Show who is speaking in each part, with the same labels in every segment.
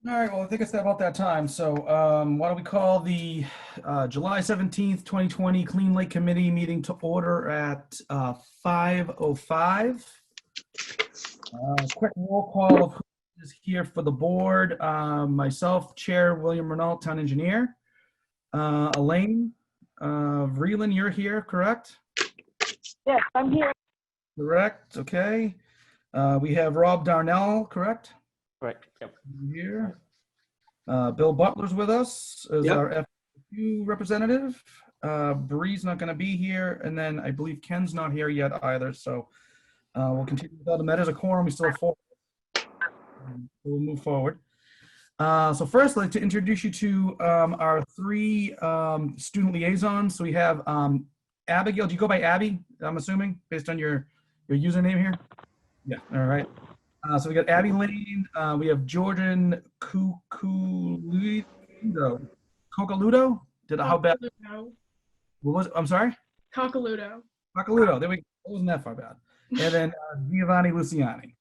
Speaker 1: All right, well, I think it's about that time. So why don't we call the July 17th, 2020 Clean Lake Committee meeting to order at 5:05. Quick roll call of who is here for the board. Myself, Chair William Renault, Town Engineer. Elaine Vreeland, you're here, correct?
Speaker 2: Yes, I'm here.
Speaker 1: Correct, okay. We have Rob Darnell, correct?
Speaker 3: Right. Yep.
Speaker 1: Here. Bill Butler's with us as
Speaker 3: Yep.
Speaker 1: our FQ representative. Bree's not going to be here, and then I believe Ken's not here yet either. So we'll continue without the met as a quorum. We still have 4. We'll move forward. So first, I'd like to introduce you to our 3 student liaisons. So we have Abigail. Do you go by Abby? I'm assuming based on your username here. Yeah. All right. So we got Abby Lane. We have Jordan Cuculudo. How bad? What was it? I'm sorry?
Speaker 4: Cockoludo.
Speaker 1: Cockoludo. There we go. It wasn't that far bad. And then Giovanni Luciani.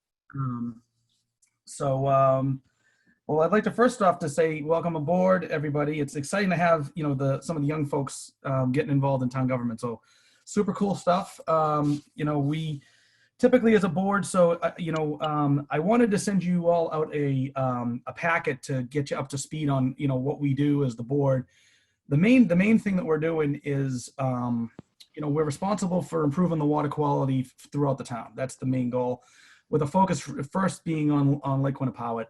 Speaker 1: Well, I'd like to first off to say welcome aboard, everybody. It's exciting to have some of the young folks getting involved in town government. So super cool stuff. We typically as a board, so I wanted to send you all out a packet to get you up to speed on what we do as the board. The main thing that we're doing is we're responsible for improving the water quality throughout the town. That's the main goal, with a focus first being on Lake Quinnipiac.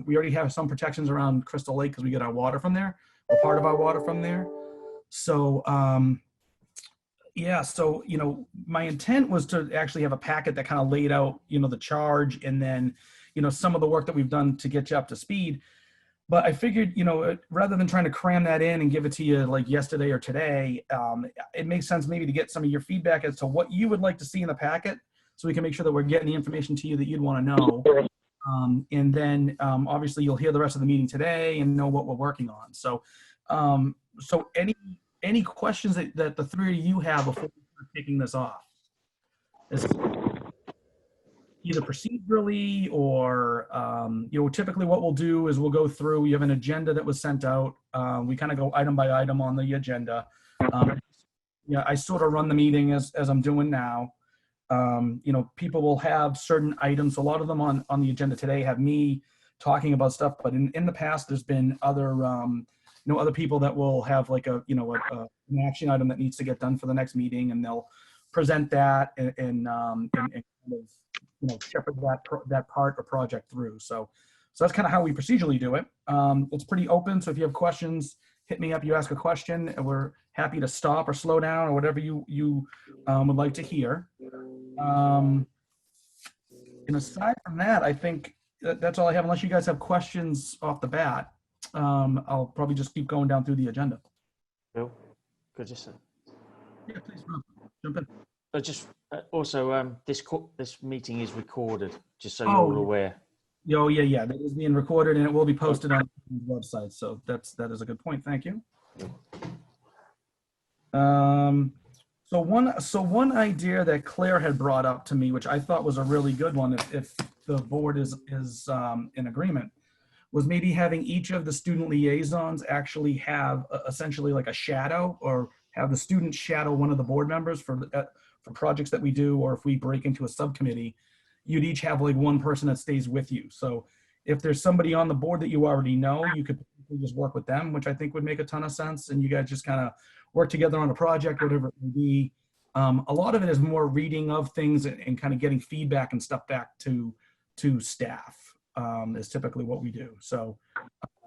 Speaker 1: We already have some protections around Crystal Lake because we get our water from there, or part of our water from there. So my intent was to actually have a packet that kind of laid out, the charge and then, some of the work that we've done to get you up to speed. But I figured, rather than trying to cram that in and give it to you like yesterday or today, it makes sense maybe to get some of your feedback as to what you would like to see in the packet so we can make sure that we're getting the information to you that you'd want to know. And then obviously you'll hear the rest of the meeting today and know what we're working on. So, any questions that the 3 of you have before we start kicking this off? Either procedurally or, typically what we'll do is we'll go through, you have an agenda that was sent out. We kind of go item by item on the agenda. I sort of run the meeting as I'm doing now. People will have certain items. A lot of them on the agenda today have me talking about stuff, but in the past, there's been other, other people that will have like an action item that needs to get done for the next meeting, and they'll present that and kind of, shepherd that part or project through. So that's kind of how we procedurally do it. It's pretty open. So if you have questions, hit me up, you ask a question, and we're happy to stop or slow down or whatever you would like to hear. And aside from that, I think that's all I have, unless you guys have questions off the bat. I'll probably just keep going down through the agenda.
Speaker 3: Bill, good to see.
Speaker 1: Yeah, please, Rob, jump in.
Speaker 3: This meeting is recorded, just so you're all aware.
Speaker 1: Oh yeah, that is being recorded and it will be posted on the website. So that is a good point. Thank you. So one idea that Claire had brought up to me, which I thought was a really good one, if the board is in agreement, was maybe having each of the student liaisons actually have essentially like a shadow, or have the student shadow one of the board members for projects that we do, or if we break into a subcommittee, you'd each have like one person that stays with you. So if there's somebody on the board that you already know, you could just work with them, which I think would make a ton of sense. And you guys just kind of work together on a project, whatever it may be. A lot of it is more reading of things and kind of getting feedback and stuff back to staff is typically what we do. So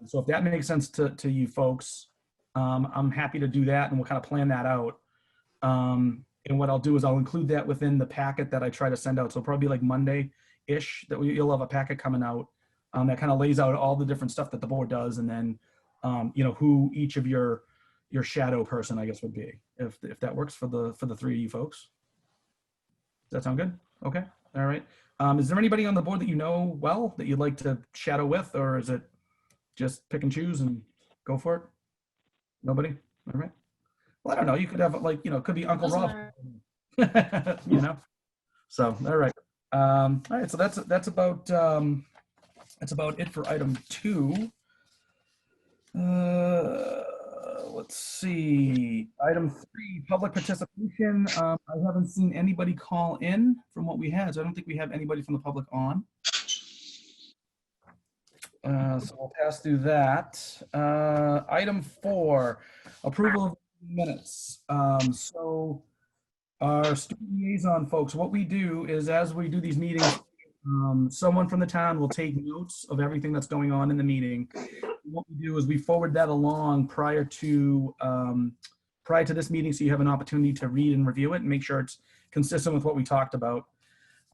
Speaker 1: if that makes sense to you folks, I'm happy to do that, and we'll kind of plan that out. And what I'll do is I'll include that within the packet that I try to send out. So probably like Monday-ish that you'll have a packet coming out that kind of lays out all the different stuff that the board does, and then who each of your shadow person, I guess, would be, if that works for the 3 of you folks. Does that sound good? Okay. All right. Is there anybody on the board that you know well that you'd like to shadow with, or is it just pick and choose and go for it? Nobody? All right. Well, I don't know. You could have like, it could be Uncle Rob, So, all right. All right. So that's about That's about it for item 2. Let's see. Item 3, public participation. I haven't seen anybody call in from what we had, so I don't think we have anybody from the public on. So we'll pass through that. Item 4, approval of minutes. So our student liaison folks, what we do is as we do these meetings, someone from the town will take notes of everything that's going on in the meeting. What we do is we forward that along prior to this meeting, so you have an opportunity to read and review it and make sure it's consistent with what we talked about.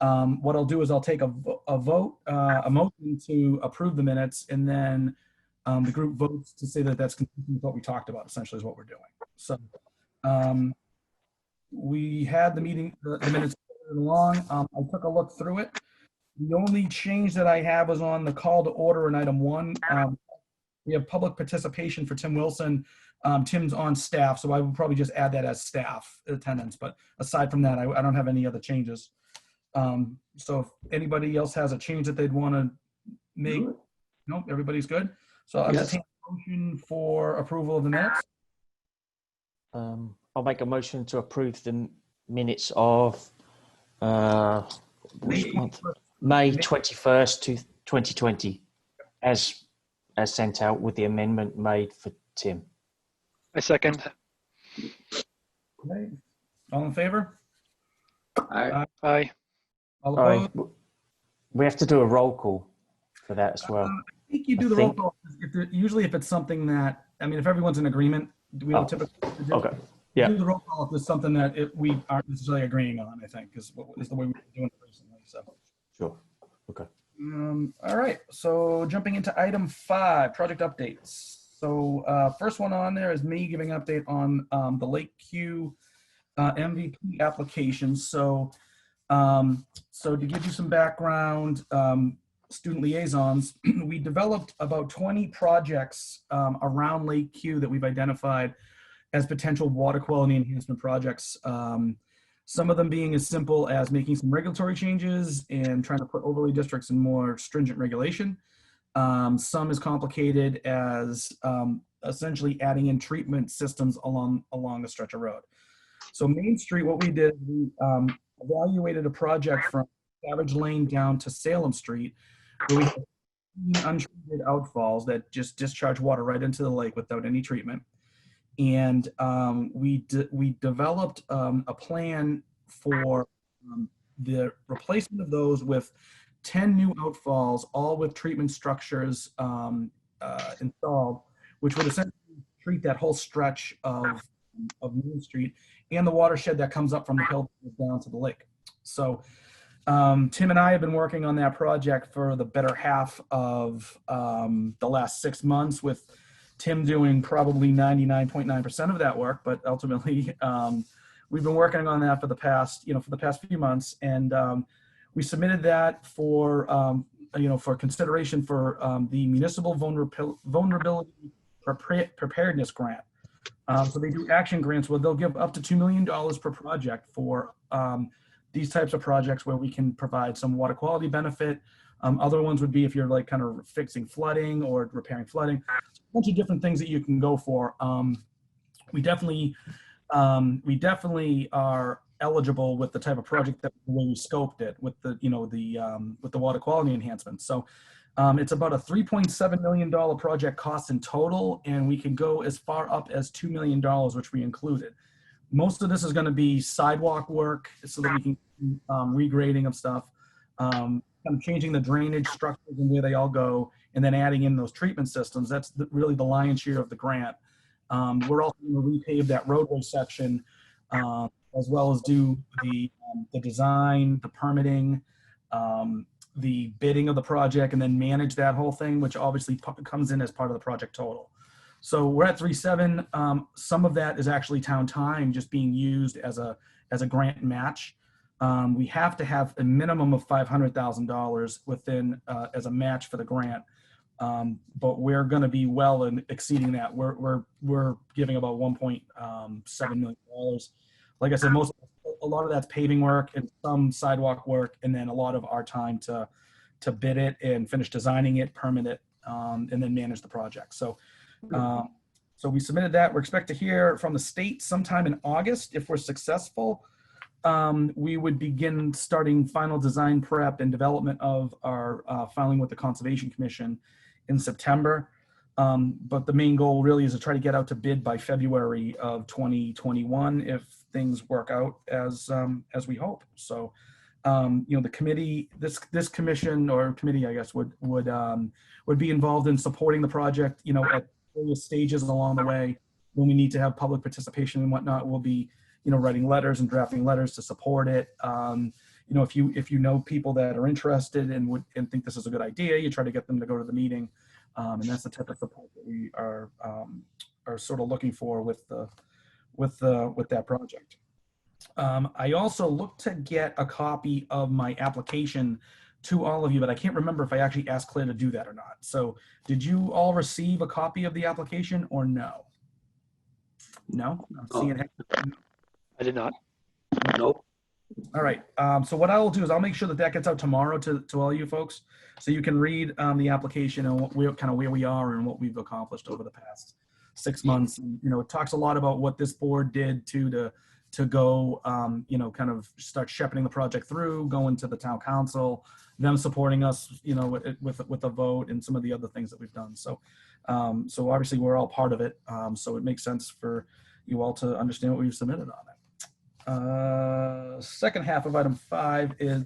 Speaker 1: What I'll do is I'll take a motion to approve the minutes, and then the group votes to say that that's consistent with what we talked about, essentially is what we're doing. So we had the meeting, the minutes along. I took a look through it. The only change that I have is on the call to order in item 1. We have public participation for Tim Wilson. Tim's on staff, so I would probably just add that as staff attendance. But aside from that, I don't have any other changes. So if anybody else has a change that they'd want to make, nope, everybody's good. So I'll entertain a motion for approval of the minutes.
Speaker 3: I'll make a motion to approve the minutes of May 21st to 2020 as sent out with the amendment made for Tim.
Speaker 4: I second.
Speaker 1: Okay. All in favor?
Speaker 4: Aye.
Speaker 1: All
Speaker 3: Aye.
Speaker 1: opposed?
Speaker 3: We have to do a roll call for that as well.
Speaker 1: I think you do the roll call. Usually if it's something that, I mean, if everyone's in agreement, we don't typically do.
Speaker 3: Okay. Yeah.
Speaker 1: Do the roll call if there's something that we aren't necessarily agreeing on, I think, is the way we've been doing it recently. So.
Speaker 3: Sure. Okay.
Speaker 1: All right. So jumping into item 5, project updates. So first one on there is me giving an update on the Lake Q MVP application. So to give you some background, student liaisons, we developed about 20 projects around Lake Q that we've identified as potential water quality enhancement projects. Some of them being as simple as making some regulatory changes and trying to put overlay districts in more stringent regulation. Some as complicated as essentially adding in treatment systems along a stretch of road. So Main Street, what we did, we evaluated a project from Savage Lane down to Salem Street, where we had untreated outfalls that just discharge water right into the lake without any treatment. And we developed a plan for the replacement of those with 10 new outfalls, all with treatment structures installed, which would essentially treat that whole stretch of Main Street and the watershed that comes up from the hill down to the lake. So Tim and I have been working on that project for the better half of the last 6 months, with Tim doing probably 99.9% of that work, but ultimately we've been working on that for the past few months, and we submitted that for for consideration for the municipal vulnerability preparedness grant. So they do action grants where they'll give up to $2 million per project for these types of projects where we can provide some water quality benefit. Other ones would be if you're like kind of fixing flooding or repairing flooding. So a bunch of different things that you can go for. We definitely are eligible with the type of project that the way we scoped it with the with the water quality enhancement. So it's about a $3.7 million project cost in total, and we can go as far up as $2 million, which we included. Most of this is going to be sidewalk work, so that we can regrading of stuff, kind of changing the drainage structures and where they all go, and then adding in those treatment systems. That's really the lion's share of the grant. We're also going to repave that roadway section, as well as do the design, the permitting, the bidding of the project, and then manage that whole thing, which obviously comes in as part of the project total. So we're at 3.7. Some of that is actually town time just being used as a grant match. We have to have a minimum of $500,000 within as a match for the grant, but we're going to be well in exceeding that. We're giving about $1.7 million. Like I said, a lot of that's paving work and some sidewalk work, and then a lot of our time to to bid it and finish designing it, permit it, and then manage the project. So, so we submitted that. We're expected to hear from the state sometime in August. If we're successful, we would begin starting final design prep and development of our filing with the Conservation Commission in September. But the main goal really is to try to get out to bid by February of 2021 if things work out as we hope. So, you know, the committee, this commission or committee, I guess, would be involved in supporting the project, you know, at various stages along the way. When we need to have public participation and whatnot, we'll be, you know, writing letters and drafting letters to support it. You know, if you know people that are interested and think this is a good idea, you try to get them to go to the meeting. And that's the type of support that we are sort of looking for with that project. I also looked to get a copy of my application to all of you, but I can't remember if I actually asked Claire to do that or not. So did you all receive a copy of the application or no? No? I'm seeing it.
Speaker 4: I did not.
Speaker 5: Nope.
Speaker 1: All right. So what I will do is I'll make sure that that gets out tomorrow to all you folks, so you can read the application and where we are and what we've accomplished over the past 6 months. And, you know, it talks a lot about what this board did to go, you know, kind of start shepherding the project through, going to the town council, them supporting us, you know, with a vote and some of the other things that we've done. So, so obviously we're all part of it. So it makes sense for you all to understand what we've submitted on it. Second half of item 5 is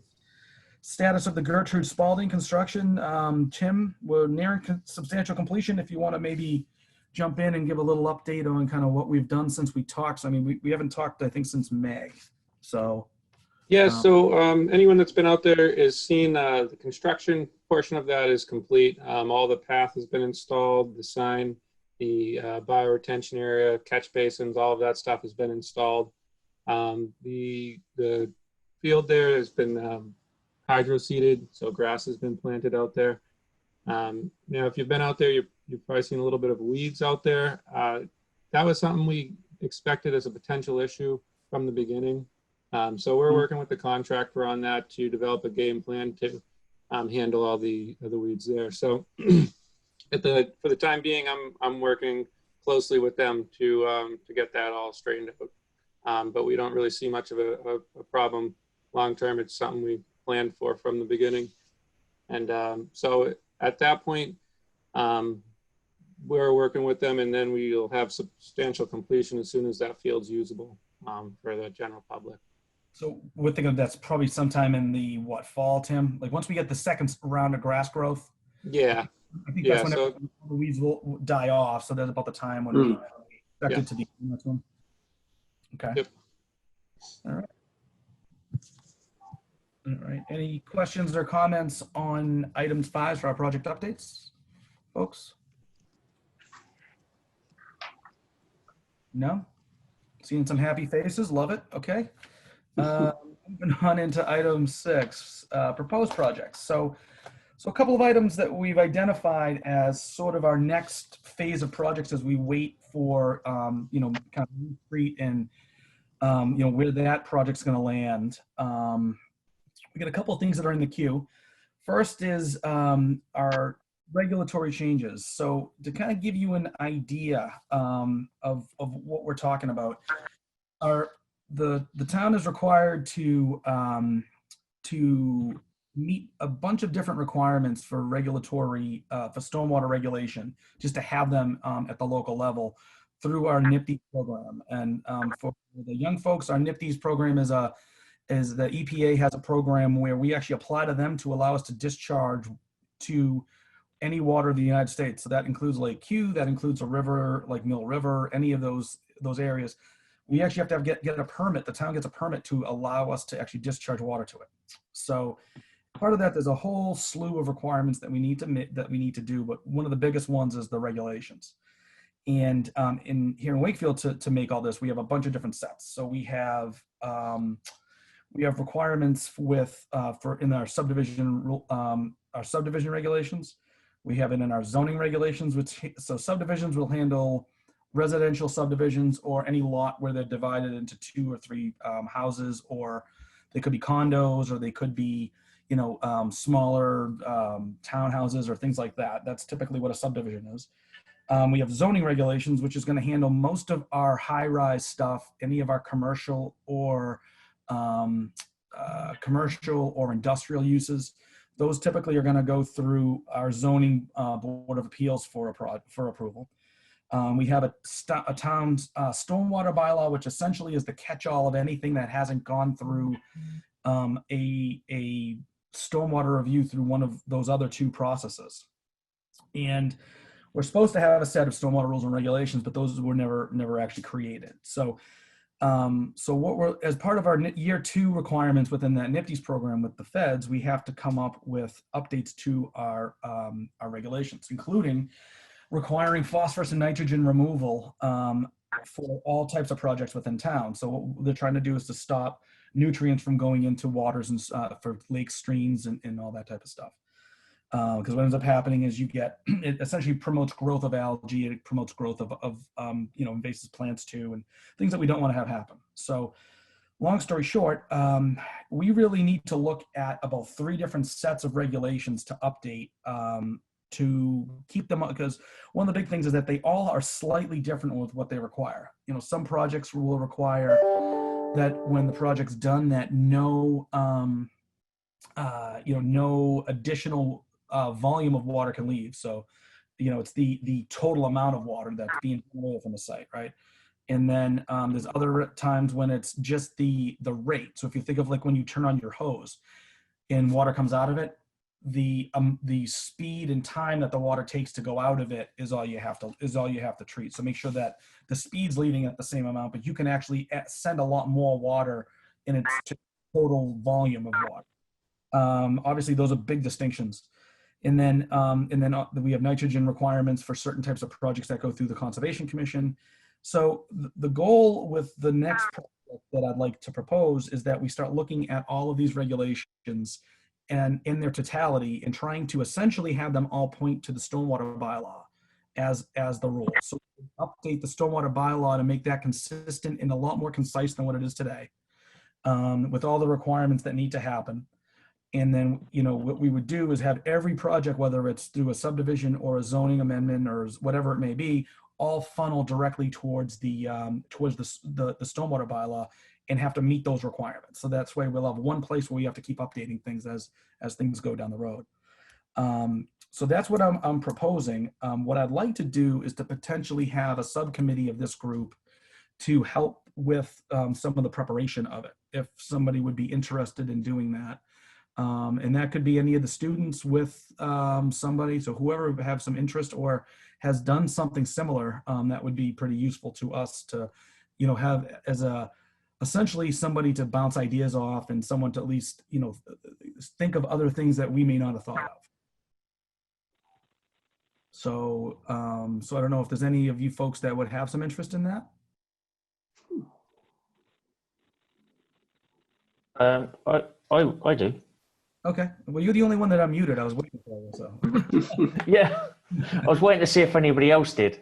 Speaker 1: status of the Gertrude Spaulding construction. Tim, we're nearing substantial completion. If you want to maybe jump in and give a little update on kind of what we've done since we talked. So, I mean, we haven't talked, I think, since May. So.
Speaker 6: Yeah, so anyone that's been out there is seeing the construction portion of that is complete. All the path has been installed, the sign, the bioretention area, catch basins, all of that stuff has been installed. The field there has been hydro seeded, so grass has been planted out there. Now, if you've been out there, you've probably seen a little bit of weeds out there. That was something we expected as a potential issue from the beginning. So we're working with the contractor on that to develop a game plan to handle all the weeds there. So for the time being, I'm working closely with them to get that all straightened out. But we don't really see much of a problem long term. It's something we planned for from the beginning. And so at that point, we're working with them, and then we'll have substantial completion as soon as that field's usable for the general public.
Speaker 1: So we're thinking that's probably sometime in the fall, Tim? Like once we get the second round of grass growth?
Speaker 6: Yeah.
Speaker 1: I think that's when the weeds will die off. So that's about the time when we expect it to be. Okay.
Speaker 6: Yep.
Speaker 1: All right. All right. Any questions or comments on items 5 for our project updates, folks? No? Seeing some happy faces. Love it. Okay. Moving on into item 6, proposed projects. So a couple of items that we've identified as sort of our next phase of projects as we wait for, you know, kind of New Street and, you know, where that project's going to land. We got a couple of things that are in the queue. First is our regulatory changes. So to kind of give you an idea of what we're talking about, the town is required to meet a bunch of different requirements for regulatory, for stormwater regulation, just to have them at the local level through our NIPDES program. And for the young folks, our NIPDES program is the EPA has a program where we actually apply to them to allow us to discharge to any water of the United States. So that includes Lake Q, that includes a river like Mill River, any of those areas. We actually have to get a permit. The town gets a permit to allow us to actually discharge water to it. So part of that, there's a whole slew of requirements that we need to do, but one of the biggest ones is the regulations. And here in Wakefield, to make all this, we have a bunch of different sets. So we have requirements in our subdivision regulations. We have it in our zoning regulations, so subdivisions will handle residential subdivisions or any lot where they're divided into 2 or 3 houses, or they could be condos, or they could be, smaller townhouses or things like that. That's typically what a subdivision is. We have zoning regulations, which is going to handle most of our high-rise stuff, any of our commercial or industrial uses. Those typically are going to go through our zoning board of appeals for approval. We have a town's stormwater bylaw, which essentially is the catch-all of anything that hasn't gone through a stormwater review through one of those other two processes. And we're supposed to have a set of stormwater rules and regulations, but those were never actually created. So as part of our year 2 requirements within that NIPTES program with the feds, we have to come up with updates to our regulations, including requiring phosphorus and nitrogen removal for all types of projects within town. So what they're trying to do is to stop nutrients from going into waters and for lakes, streams, and all that type of stuff. Because what ends up happening is it essentially promotes growth of algae, it promotes growth of invasive plants too, and things that we don't want to have happen. So long story short, we really need to look at about 3 different sets of regulations to update to keep them up, because one of the big things is that they all are slightly different with what they require. Some projects will require that when the project's done, that no additional volume of water can leave. So, it's the total amount of water that's being away from the site, right? And then there's other times when it's just the rate. So if you think of like when you turn on your hose and water comes out of it, the speed and time that the water takes to go out of it is all you have to treat. So make sure that the speed's leaving at the same amount, but you can actually send a lot more water in its total volume of water. Obviously, those are big distinctions. And then we have nitrogen requirements for certain types of projects that go through the Conservation Commission. So the goal with the next project that I'd like to propose is that we start looking at all of these regulations and in their totality and trying to essentially have them all point to the stormwater bylaw as the rule. So update the stormwater bylaw to make that consistent and a lot more concise than what it is today, with all the requirements that need to happen. And then, what we would do is have every project, whether it's through a subdivision or a zoning amendment or whatever it may be, all funnel directly towards the stormwater bylaw and have to meet those requirements. So that's why we'll have one place where we have to keep updating things as things go down the road. So that's what I'm proposing. What I'd like to do is to potentially have a subcommittee of this group to help with some of the preparation of it, if somebody would be interested in doing that. And that could be any of the students with somebody. So whoever would have some interest or has done something similar, that would be pretty useful to us to, have as essentially somebody to bounce ideas off and someone to at least, think of other things that we may not have thought of. So, so I don't know if there's any of you folks that would have some interest in that.
Speaker 3: I do.
Speaker 1: Okay. Well, you're the only one that unmuted. I was waiting for you, so.
Speaker 3: Yeah, I was waiting to see if anybody else did.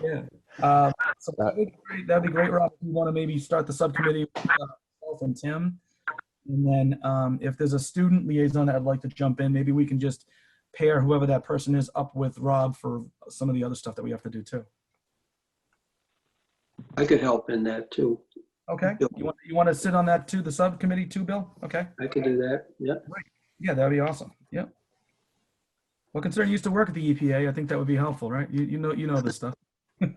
Speaker 1: Yeah. So that'd be great, Rob. If you want to maybe start the subcommittee with myself and Tim. And then if there's a student liaison that I'd like to jump in, maybe we can just pair whoever that person is up with Rob for some of the other stuff that we have to do too.
Speaker 5: I could help in that too.
Speaker 1: Okay. You want to sit on that too, the subcommittee too, Bill? Okay.
Speaker 5: I can do that. Yeah.
Speaker 1: Yeah, that'd be awesome. Yep. Well, considering you used to work at the EPA, I think that would be helpful, right? You know this stuff.
Speaker 5: I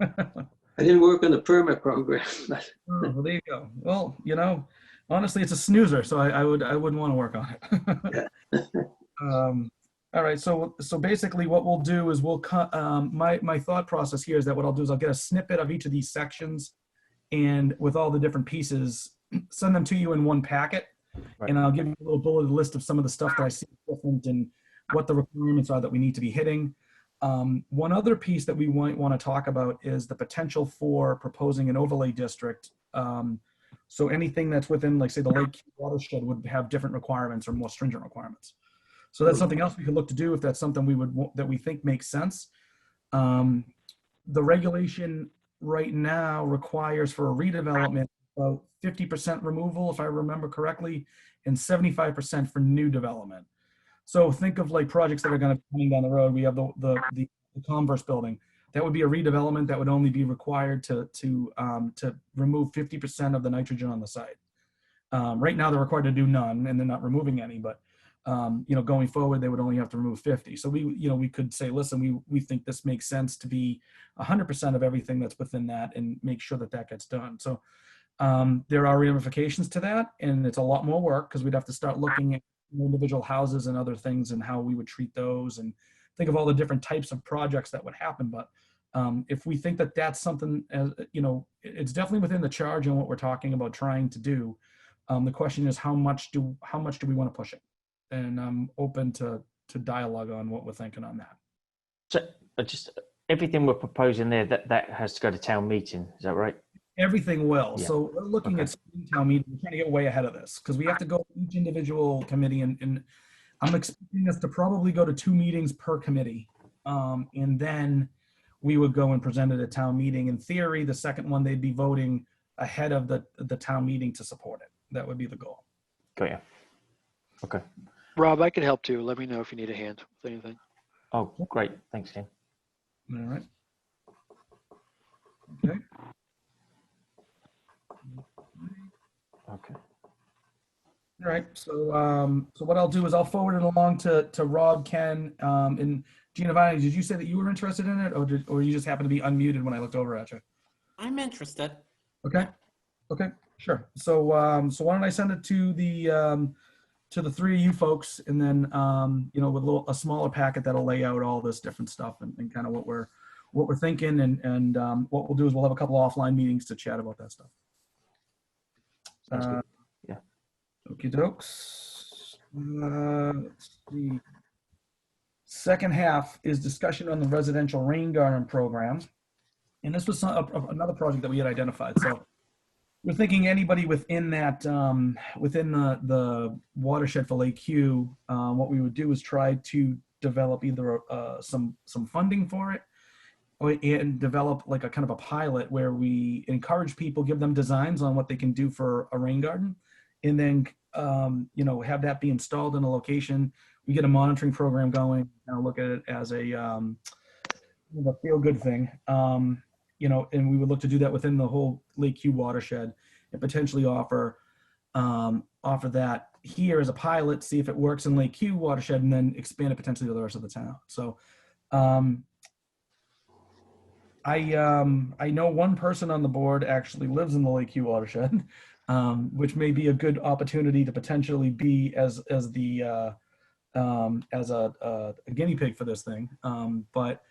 Speaker 5: didn't work on the permit program.
Speaker 1: Oh, well, there you go. Well, honestly, it's a snoozer, so I wouldn't want to work on it.
Speaker 5: Yeah.
Speaker 1: All right. So basically, what we'll do is we'll cut. My thought process here is that what I'll do is I'll get a snippet of each of these sections, and with all the different pieces, send them to you in one packet. Right. And I'll give you a little bulleted list of some of the stuff that I see different and what the requirements are that we need to be hitting. One other piece that we might want to talk about is the potential for proposing an overlay district. So anything that's within, like, say, the lake watershed would have different requirements or more stringent requirements. So that's something else we could look to do if that's something that we think makes sense. The regulation right now requires for a redevelopment about 50% removal, if I remember correctly, and 75% for new development. So think of like projects that are going to be coming down the road. We have the Converse building. That would be a redevelopment that would only be required to remove 50% of the nitrogen on the site. Right now they're required to do none, and they're not removing any. But going forward, they would only have to remove 50. So we could say, listen, we think this makes sense to be 100% of everything that's within that, and make sure that that gets done. So there are ramifications to that, and it's a lot more work because we'd have to start looking at individual houses and other things and how we would treat those, and think of all the different types of projects that would happen. But if we think that that's something, it's definitely within the charge and what we're talking about trying to do. The question is how much do we want to push it? And I'm open to dialogue on what we're thinking on that.
Speaker 3: So just everything we're proposing there, that has to go to town meeting. Is that right?
Speaker 1: Everything will.
Speaker 3: Yeah.
Speaker 1: So we're looking
Speaker 3: Okay.
Speaker 1: at spring town meeting. We're trying to get way ahead of this because we have to go to each individual committee, and I'm expecting us to probably go to 2 meetings per committee. And then we would go and present it at town meeting. In theory, the second one, they'd be voting ahead of the town meeting to support it. That would be the goal.
Speaker 3: Got you. Okay.
Speaker 4: Rob, I can help too. Let me know if you need a hand with anything.
Speaker 3: Oh, great. Thanks, Ken.
Speaker 1: All right. Okay.
Speaker 3: Okay.
Speaker 1: All right. So what I'll do is I'll forward it along to Rob, Ken, and Giovanni. Did you say that you were interested in it, or you just happened to be unmuted when I looked over at you?
Speaker 7: I'm interested.
Speaker 1: Okay. Okay. Sure. So why don't I send it to the 3 of you folks, and then with a smaller packet that'll lay out all this different stuff and kind of what we're thinking, and what we'll do is we'll have a couple offline meetings to chat about that stuff.
Speaker 3: Sounds good. Yeah.
Speaker 1: Okie dokes. Let's see. Second half is discussion on the residential rain garden program. And this was another project that we had identified. So we're thinking anybody within that, within the watershed for Lake Hugh, what we would do is try to develop either some funding for it, and develop like a kind of a pilot where we encourage people, give them designs on what they can do for a rain garden, and then have that be installed in a location. We get a monitoring program going, and look at it as a feel-good thing, and we would look to do that within the whole Lake Hugh watershed, and potentially offer that here as a pilot, see if it works in Lake Hugh watershed, and then expand it potentially to the rest of the town. So I know one person on the board actually lives in the Lake Hugh watershed, which may be a good opportunity to potentially be as a guinea pig for this thing. But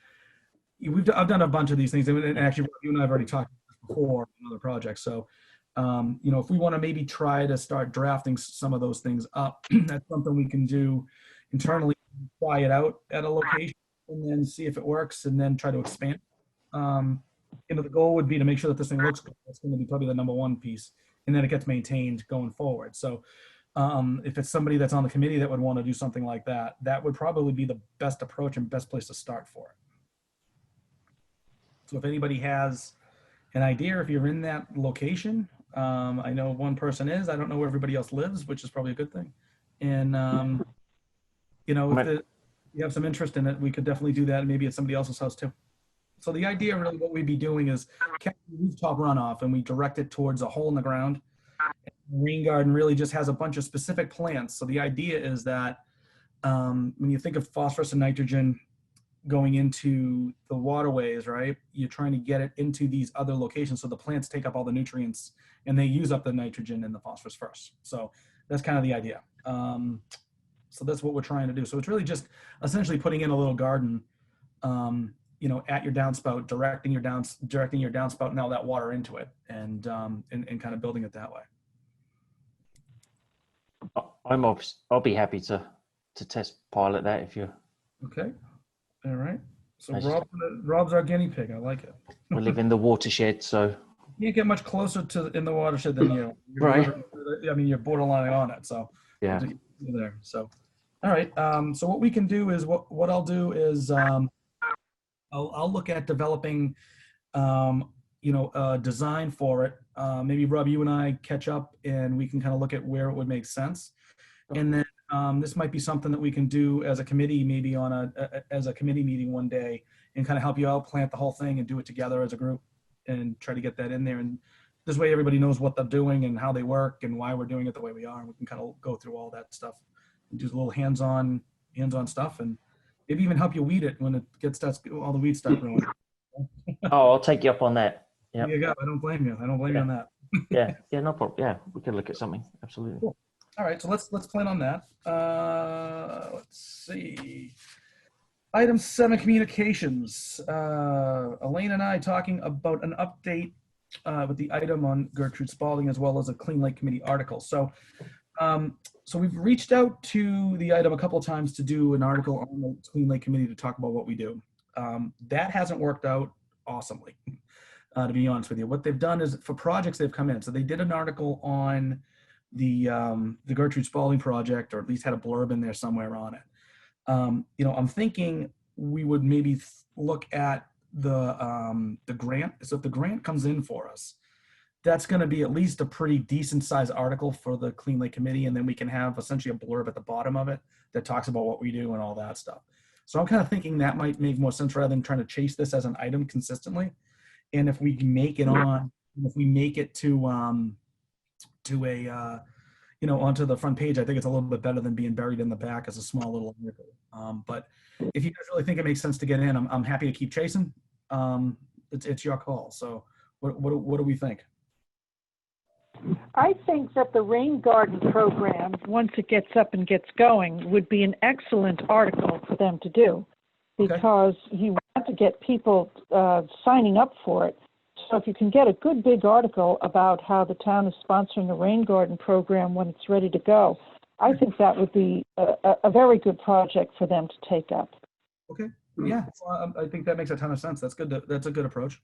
Speaker 1: I've done a bunch of these things, and actually you and I have already talked about this before on other projects. So if we want to maybe try to start drafting some of those things up, that's something we can do internally, try it out at a location, and then see if it works, and then try to expand. The goal would be to make sure that this thing looks good. That's going to be probably the number one piece, and then it gets maintained going forward. So if it's somebody that's on the committee that would want to do something like that, that would probably be the best approach and best place to start for it. So if anybody has an idea, if you're in that location, I know one person is. I don't know where everybody else lives, which is probably a good thing. And if you have some interest in it, we could definitely do that, and maybe at somebody else's house too. So the idea really what we'd be doing is capture rooftop runoff, and we direct it towards a hole in the ground. The rain garden really just has a bunch of specific plants. So the idea is that when you think of phosphorus and nitrogen going into the waterways, right, you're trying to get it into these other locations. So the plants take up all the nutrients, and they use up the nitrogen and the phosphorus first. So that's kind of the idea. So that's what we're trying to do. So it's really just essentially putting in a little garden, at your downspout, directing your downspout and all that water into it, and kind of building it that way.
Speaker 3: I'll be happy to test pilot that if you're.
Speaker 1: Okay. All right. So
Speaker 3: Nice.
Speaker 1: Rob's our guinea pig. I like it.
Speaker 3: We live in the watershed, so.
Speaker 1: You can't get much closer in the watershed than you.
Speaker 3: Right.
Speaker 1: You're borderline on it. So
Speaker 3: Yeah.
Speaker 1: you're there. So, all right. So what we can do is what I'll do is I'll look at developing, design for it. Maybe Rob, you and I catch up and we can kind of look at where it would make sense. And then this might be something that we can do as a committee, maybe on as a committee meeting one day, and kind of help you out, plant the whole thing and do it together as a group and try to get that in there. And this way everybody knows what they're doing and how they work and why we're doing it the way we are. And we can kind of go through all that stuff and do a little hands-on stuff, and maybe even help you weed it when it starts, all the weeds start growing.
Speaker 3: Oh, I'll take you up on that. Yep.
Speaker 1: There you go. I don't blame you. I don't blame you on that.
Speaker 3: Yeah, no problem. Yeah, we could look at something. Absolutely.
Speaker 1: Cool. All right, so let's plan on that. Let's see. Item 7, communications. Elaine and I talking about an update with the item on Gertrude Spaulding, as well as a Clean Lake Committee article. So we've reached out to the item a couple of times to do an article on the Clean Lake Committee to talk about what we do. That hasn't worked out awesomely, to be honest with you. What they've done is, for projects they've come in, so they did an article on the Gertrude Spaulding project, or at least had a blurb in there somewhere on it. I'm thinking we would maybe look at the grant. So if the grant comes in for us, that's going to be at least a pretty decent sized article for the Clean Lake Committee, and then we can have essentially a blurb at the bottom of it that talks about what we do and all that stuff. So I'm kind of thinking that might make more sense rather than trying to chase this as an item consistently. And if we can make it on, if we make it to a onto the front page, I think it's a little bit better than being buried in the back as a small little article. But if you guys really think it makes sense to get in, I'm happy to keep chasing. It's your call. So what do we think?
Speaker 2: I think that the rain garden program, once it gets up and gets going, would be an excellent article for them to do, because you want to get people signing up for it. So if you can get a good big article about how the town is sponsoring a rain garden program when it's ready to go, I think that would be a very good project for them to take up.
Speaker 1: Okay. Yeah, well, I think that makes a ton of sense. That's good. That's a good approach.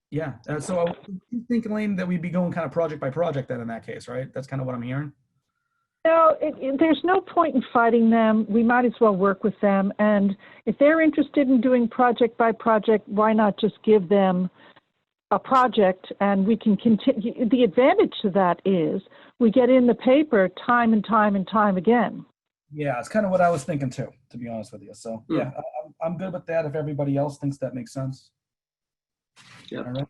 Speaker 1: Yeah. So you think, Elaine, that we'd be going kind of project by project then in that case, right? That's kind of what I'm hearing.
Speaker 2: No, there's no point in fighting them. We might as well work with them. And if they're interested in doing project by project, why not just give them a project and we can continue? The advantage to that is we get in the paper time and time and time again.
Speaker 1: Yeah, it's kind of what I was thinking too, to be honest with you. So yeah, I'm good with that if everybody else thinks that makes sense.
Speaker 5: Yeah.
Speaker 1: All right.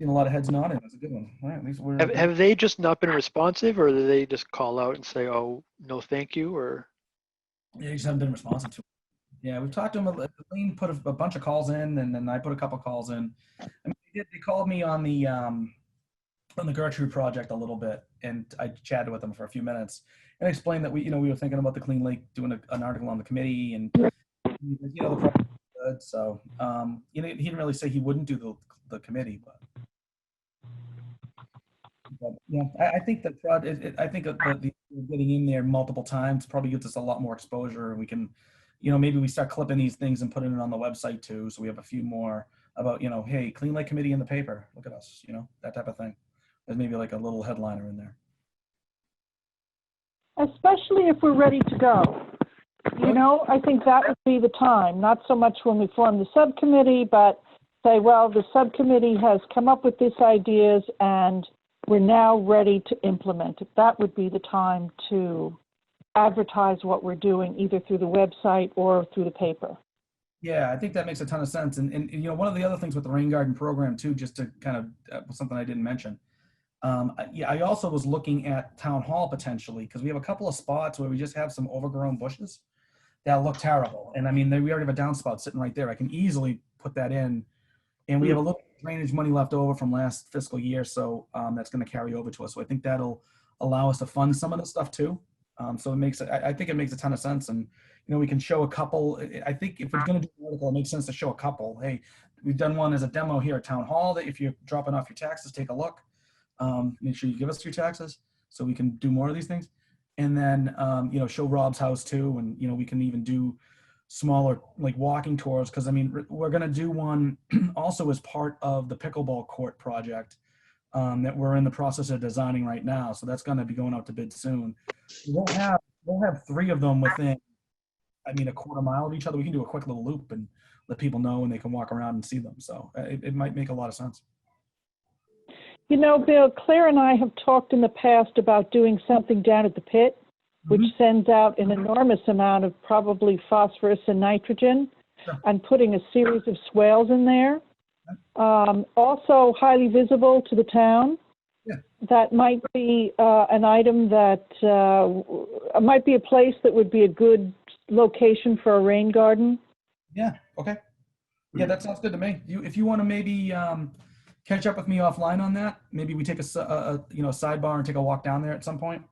Speaker 1: A lot of heads nodding. That's a good one. All right, at least we're
Speaker 4: Have they just not been responsive, or do they just call out and say, "Oh, no, thank you"? Or
Speaker 1: yeah, you just haven't been responsive to it. Yeah, we've talked to them. Elaine put a bunch of calls in, and then I put a couple calls in. I mean, they called me on the Gertrude project a little bit, and I chatted with them for a few minutes and explained that we were thinking about the Clean Lake doing an article on the committee, and the project was good. So he didn't really say he wouldn't do the committee, but yeah, I think that I think that the getting in there multiple times probably gives us a lot more exposure, and we can, maybe we start clipping these things and putting it on the website too, so we have a few more about, hey, Clean Lake Committee in the paper, look at us, that type of thing. There's maybe like a little headliner in there.
Speaker 2: Especially if we're ready to go. I think that would be the time, not so much when we form the subcommittee, but say, well, the subcommittee has come up with these ideas and we're now ready to implement it. That would be the time to advertise what we're doing, either through the website or through the paper.
Speaker 1: Yeah, I think that makes a ton of sense. And one of the other things with the rain garden program too, just to kind of something I didn't mention. I also was looking at town hall potentially, because we have a couple of spots where we just have some overgrown bushes that look terrible. And I mean, we already have a downspout sitting right there. I can easily put that in, and we have a little drainage money left over from last fiscal year, so that's going to carry over to us. So I think that'll allow us to fund some of the stuff too. So I think it makes a ton of sense, and we can show a couple. I think if we're going to do an article, it makes sense to show a couple. Hey, we've done one as a demo here at Town Hall that if you're dropping off your taxes, take a look. Make sure you give us your taxes so we can do more of these things. And then, show Rob's house too. And, we can even do smaller, like walking tours. Cause I mean, we're going to do one also as part of the pickleball court project that we're in the process of designing right now. So that's going to be going out to bid soon. We'll have 3 of them within, a quarter mile of each other. We can do a quick little loop and let people know, and they can walk around and see them. So it might make a lot of sense.
Speaker 2: You know, Bill, Claire and I have talked in the past about doing something down at the pit, which sends out an enormous amount of probably phosphorus and nitrogen, and putting a series of swales in there. Also highly visible to the town.
Speaker 1: Yeah.
Speaker 2: That might be an item that might be a place that would be a good location for a rain garden.
Speaker 1: Yeah, okay. Yeah, that sounds good to me. If you want to maybe catch up with me offline on that, maybe we take a sidebar and take a walk down there at some point.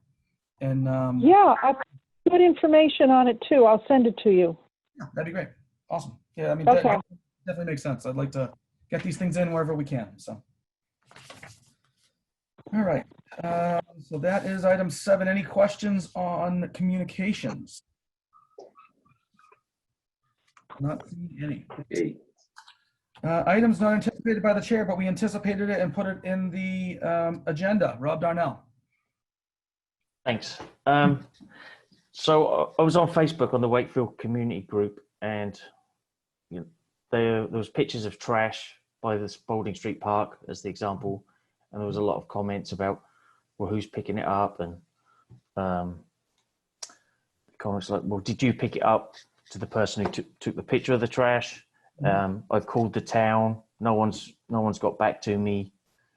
Speaker 1: And
Speaker 2: Yeah, I've got good information on it too. I'll send it to you.
Speaker 1: yeah, that'd be great. Awesome. Yeah, I mean,
Speaker 2: Okay.
Speaker 1: that definitely makes sense. I'd like to get these things in wherever we can. So, all right. So that is item 7. Any questions on communications? Not seeing any.
Speaker 5: Okay.
Speaker 1: Items not anticipated by the chair, but we anticipated it and put it in the agenda. Rob Darnell.
Speaker 3: Thanks. So I was on Facebook on the Wakefield community group, and there was pictures of trash by the Spaulding Street Park as the example, and there was a lot of comments about, well, who's picking it up, and comments like, well, did you pick it up to the person who took the picture of the trash? I've called the town. No one's got back to me.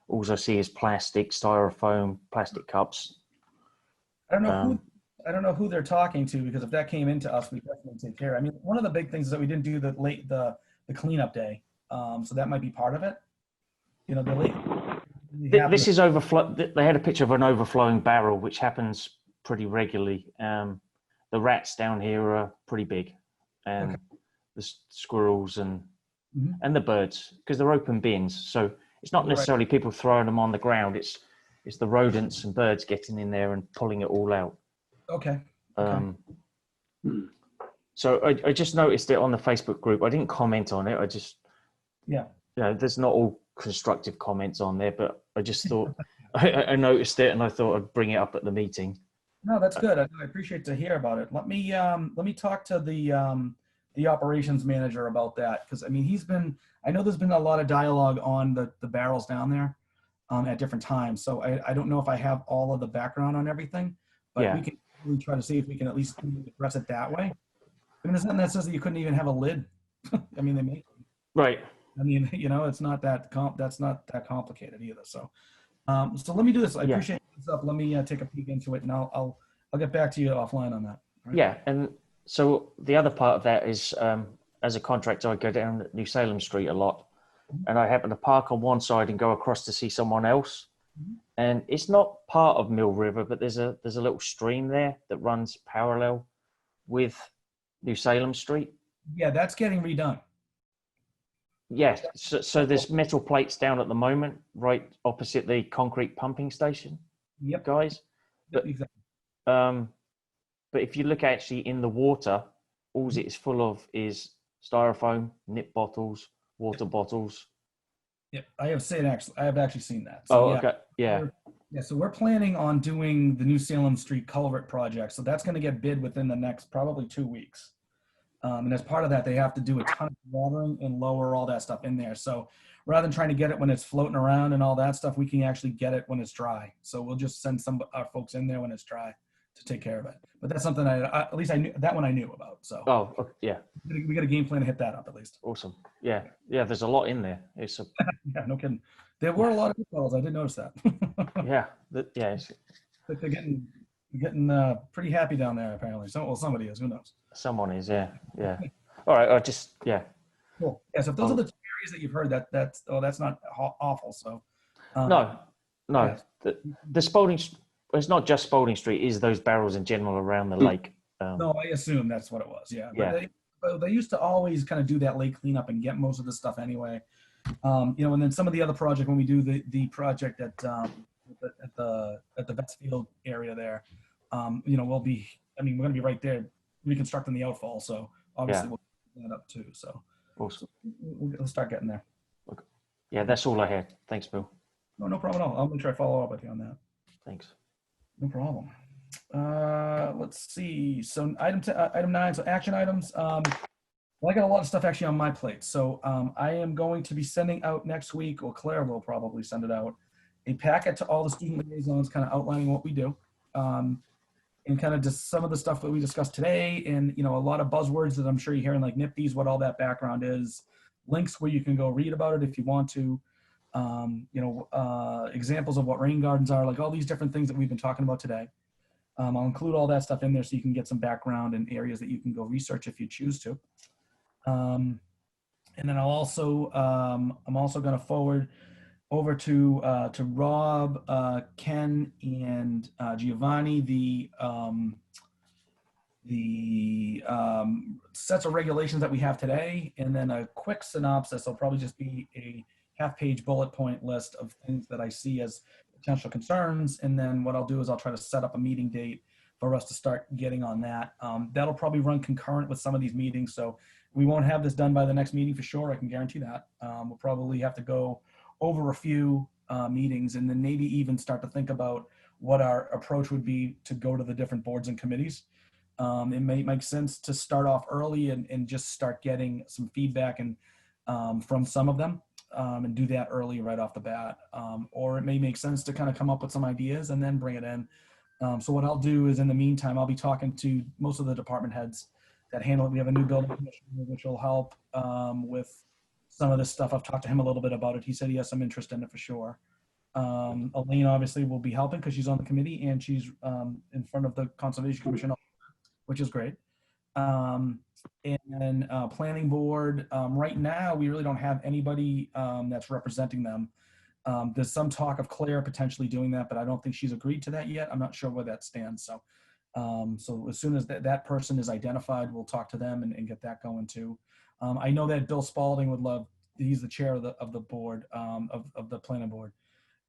Speaker 3: All I see is plastic, styrofoam, plastic cups.
Speaker 1: I don't know who they're talking to, because if that came into us, we definitely take care. I mean, one of the big things is that we didn't do the cleanup day, so that might be part of it. You know,
Speaker 3: This is overflow. They had a picture of an overflowing barrel, which happens pretty regularly. The rats down here are pretty big, and the squirrels and the birds, because they're open bins. So it's not necessarily people throwing them on the ground. It's the rodents and birds getting in there and pulling it all out.
Speaker 1: Okay.
Speaker 3: So I just noticed it on the Facebook group. I didn't comment on it. I just, there's not all constructive comments on there, but I just thought I noticed it and I thought I'd bring it up at the meeting.
Speaker 1: No, that's good. I appreciate to hear about it. Let me talk to the operations manager about that, because I mean, I know there's been a lot of dialogue on the barrels down there at different times. So I don't know if I have all of the background on everything, but we can really try to see if we can at least address it that way. I mean, there's nothing that says that you couldn't even have a lid. I mean, they make them.
Speaker 3: Right.
Speaker 1: I mean, it's not that that's not that complicated either. So, so let me do this. I appreciate this up. Let me take a peek into it, and I'll get back to you offline on that. Right?
Speaker 3: Yeah, and so the other part of that is, as a contractor, I go down New Salem Street a lot, and I happen to park on one side and go across to see someone else. And it's not part of Mill River, but there's a little stream there that runs parallel with New Salem Street.
Speaker 1: Yeah, that's getting redone.
Speaker 3: Yes, so there's metal plates down at the moment, right opposite the concrete pumping station.
Speaker 1: Yep,
Speaker 3: guys. But,
Speaker 1: exactly.
Speaker 3: But if you look actually in the water, all it is full of is styrofoam, nip bottles, water bottles.
Speaker 1: Yeah, I have actually seen that. So,
Speaker 3: okay. Yeah.
Speaker 1: Yeah, so we're planning on doing the New Salem Street Culvert project. So that's going to get bid within the next probably 2 weeks. And as part of that, they have to do a ton of watering and lower all that stuff in there. So rather than trying to get it when it's floating around and all that stuff, we can actually get it when it's dry. So we'll just send some our folks in there when it's dry to take care of it. But that's something at least I knew that one I knew about. So
Speaker 3: yeah,
Speaker 1: we got a game plan to hit that up at least.
Speaker 3: Awesome. Yeah, there's a lot in there. It's a
Speaker 1: yeah, no kidding. There were a lot of pitfalls. I did notice that.
Speaker 3: They're
Speaker 1: getting pretty happy down there apparently. Somebody is. Who knows?
Speaker 3: Someone is. Yeah. All right.
Speaker 1: Cool. Yeah. So if those are the two areas that you've heard, that's not awful. So.
Speaker 3: No.
Speaker 1: Yeah.
Speaker 3: The Spaulding. It's not just Spaulding Street. Is those barrels in general around the lake?
Speaker 1: No, I assume that's what it was. Yeah.
Speaker 3: But
Speaker 1: they used to always kind of do that lake cleanup and get most of the stuff anyway. And then some of the other project when we do the project at the Wakefield area there, we'll be. I mean, we're going to be right there reconstructing the outfall. So obviously we'll clean that up too. So
Speaker 3: awesome.
Speaker 1: We'll start getting there.
Speaker 3: Okay. Yeah, that's all I had. Thanks, Bill.
Speaker 1: No problem at all. I'll make sure I follow up with you on that.
Speaker 3: Thanks.
Speaker 1: No problem. Let's see. So item 9. So action items. Well, I got a lot of stuff actually on my plate. So I am going to be sending out next week, or Claire will probably send it out, a packet to all the student liaisons kind of outlining what we do. And kind of just some of the stuff that we discussed today, and a lot of buzzwords that I'm sure you're hearing, like NIPDs, what all that background is, links where you can go read about it if you want to, examples of what rain gardens are, like all these different things that we've been talking about today. I'll include all that stuff in there so you can get some background in areas that you can go research if you choose to. And then I'm also going to forward over to Rob, Ken, and Giovanni the sets of regulations that we have today, and then a quick synopsis. Will probably just be a half-page bullet point list of things that I see as potential concerns. And then what I'll do is I'll try to set up a meeting date for us to start getting on that. That'll probably run concurrent with some of these meetings, so we won't have this done by the next meeting for sure. I can guarantee that. We'll probably have to go over a few meetings, and then maybe even start to think about what our approach would be to go to the different boards and committees. It may make sense to start off early and just start getting some feedback and from some of them, and do that early right off the bat. Or it may make sense to kind of come up with some ideas and then bring it in. So what I'll do is, in the meantime, I'll be talking to most of the department heads that handle it. We have a new building commissioner, which will help with some of this stuff. I've talked to him a little bit about it. He said he has some interest in it for sure. Elaine obviously will be helping because she's on the committee and she's in front of the Conservation Commission, which is great. And planning board, right now, we really don't have anybody that's representing them. There's some talk of Claire potentially doing that, but I don't think she's agreed to that yet. I'm not sure where that stands. So as soon as that person is identified, we'll talk to them and get that going too. I know that Bill Spaulding would love, he's the chair of the board, of the planning board,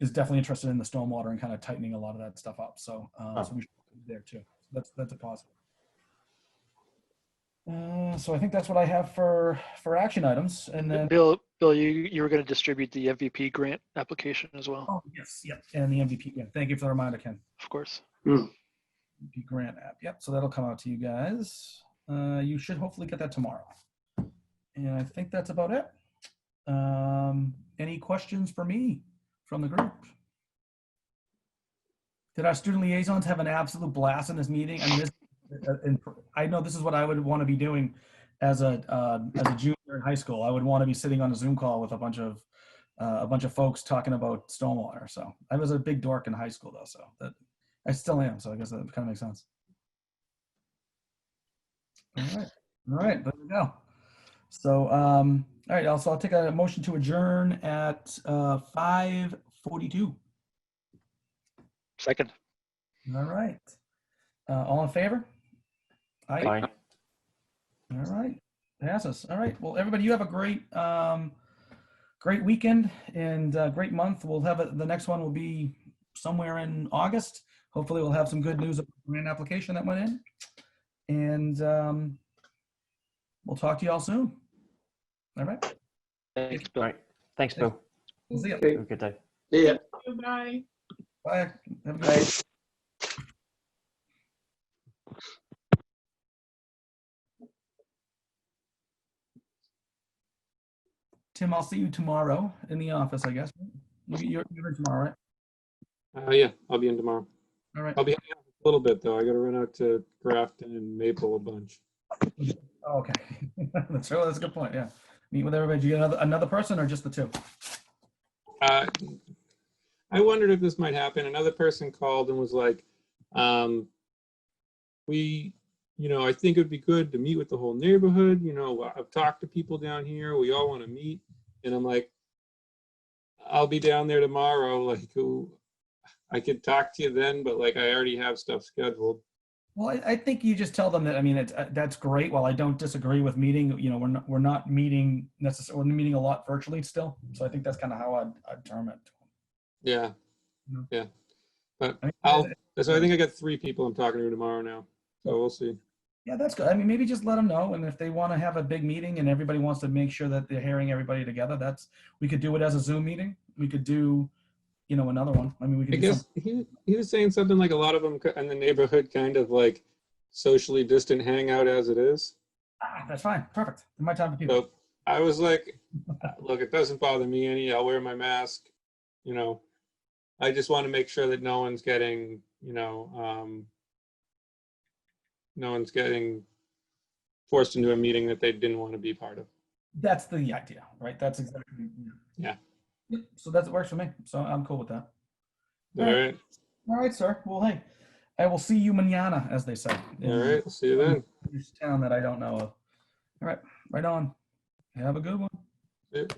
Speaker 1: is definitely interested in the stormwater and kind of tightening a lot of that stuff up. So, so we should be there too. That's a positive. So I think that's what I have for action items. And then
Speaker 4: Bill, you were going to distribute the MVP grant application as well.
Speaker 1: oh yes, yep, and the MVP grant. Thank you for the reminder, Ken.
Speaker 4: Of course.
Speaker 1: MVP grant app. Yep. So that'll come out to you guys. You should hopefully get that tomorrow. And I think that's about it. Any questions for me from the group? Did our student liaisons have an absolute blast in this meeting? I mean, I know this is what I would want to be doing as a junior in high school. I would want to be sitting on a Zoom call with a bunch of folks talking about stormwater. So I was a big dork in high school though, so that I still am. So I guess that kind of makes sense. All right, there we go. So all right, also I'll take a motion to adjourn at 5:42.
Speaker 4: Second.
Speaker 1: All right. All in favor?
Speaker 3: Aye.
Speaker 1: All right. Passes. All right. Well, everybody, you have a great great weekend and great month. We'll have the next one will be somewhere in August. Hopefully we'll have some good news of the grant application that went in. And we'll talk to you all soon. All right.
Speaker 4: Thanks, Bill.
Speaker 3: All right. Thanks, Bill.
Speaker 1: We'll see you.
Speaker 3: Have a good day.
Speaker 5: Yeah.
Speaker 7: Bye.
Speaker 1: Bye. Have a good day. Tim, I'll see you tomorrow in the office, I guess. You're in tomorrow, right?
Speaker 6: Yeah, I'll be in tomorrow.
Speaker 1: All right.
Speaker 6: I'll be hanging out a little bit though. I got to run out to Grafton and Maple a bunch.
Speaker 1: Oh, okay. That's a good point. Yeah. Meet with everybody. Do you get another person or just the two?
Speaker 6: I wondered if this might happen. Another person called and was like, I think it would be good to meet with the whole neighborhood. I've talked to people down here. We all want to meet. And I'm like, I'll be down there tomorrow. Like, I could talk to you then, but like, I already have stuff scheduled.
Speaker 1: Well, I think you just tell them that, I mean, that's great. While I don't disagree with meeting, we're not meeting necessarily, we're meeting a lot virtually still. So I think that's kind of how I'd term it.
Speaker 6: Yeah.
Speaker 1: Mhm.
Speaker 6: Yeah. But so I think I got 3 people I'm talking to tomorrow now. So we'll see.
Speaker 1: Yeah, that's good. I mean, maybe just let them know. And if they want to have a big meeting and everybody wants to make sure that they're hearing everybody together, we could do it as a Zoom meeting. We could do, another one. I mean, we could
Speaker 6: I guess he was saying something like a lot of them in the neighborhood kind of like socially distant hangout as it is.
Speaker 1: That's fine. Perfect. My time for people.
Speaker 6: So I was like, look, it doesn't bother me any. I'll wear my mask, I just want to make sure that no one's getting, no one's getting forced into a meeting that they didn't want to be part of.
Speaker 1: That's the idea, right? That's exactly.
Speaker 6: Yeah.
Speaker 1: Yep, so that works for me. So I'm cool with that.
Speaker 6: All right.
Speaker 1: All right, sir. Well, hey, I will see you mañana, as they say.
Speaker 6: All right. See you then.
Speaker 1: This town that I don't know of. All right. Right on. Have a good one.
Speaker 6: Yep.